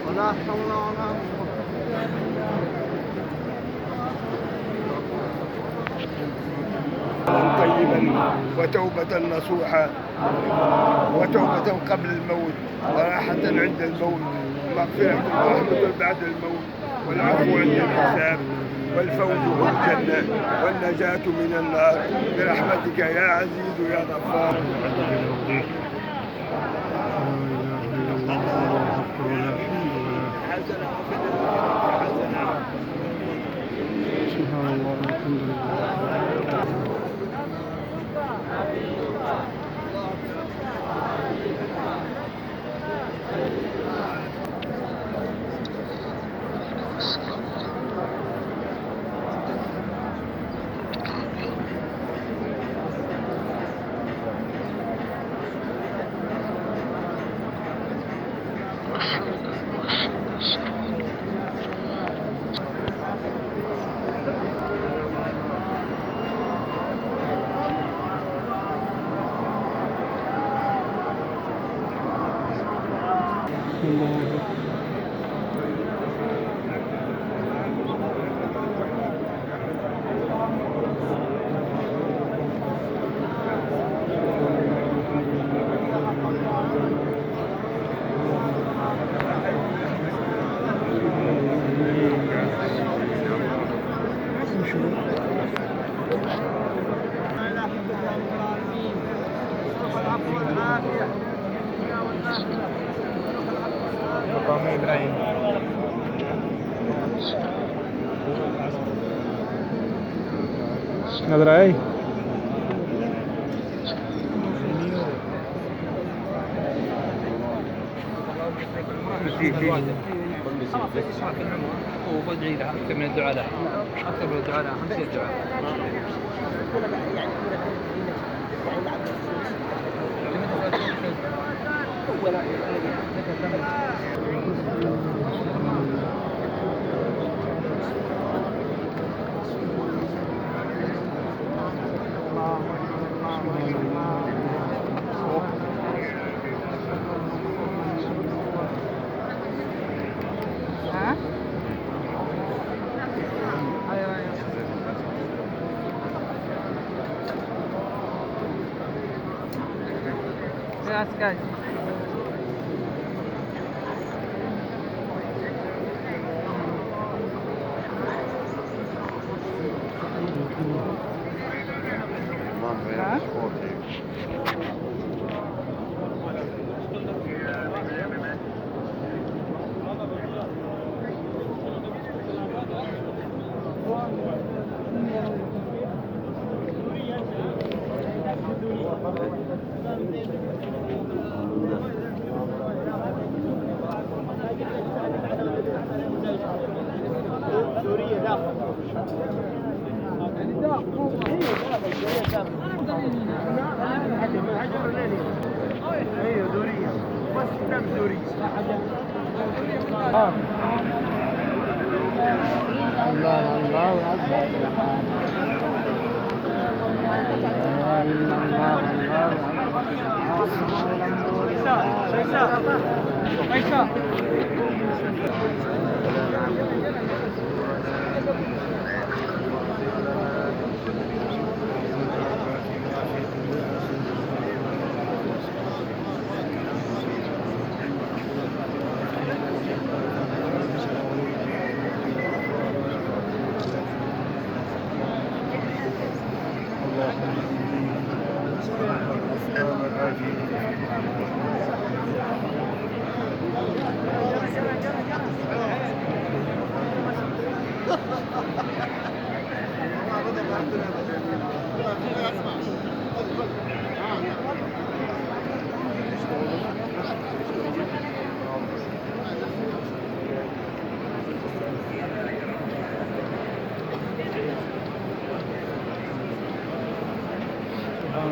ولا حول ولا قوة طيبا وتوبة نصوحا وتوبة قبل الموت وراحة عند الموت ومغفرة ورحمة بعد الموت والعفو عند الحساب والفوز بالجنة والنجاة من النار برحمتك يا عزيز يا غفار. سبحان الله والحمد لله. مقام إبراهيم. نظر أي وبدعي لها أكثر من الدعاء لها، أكثر من الدعاء لها 50 دعاء. Guys. ايوه دورية بس كتاب دوري الله الله أكبر.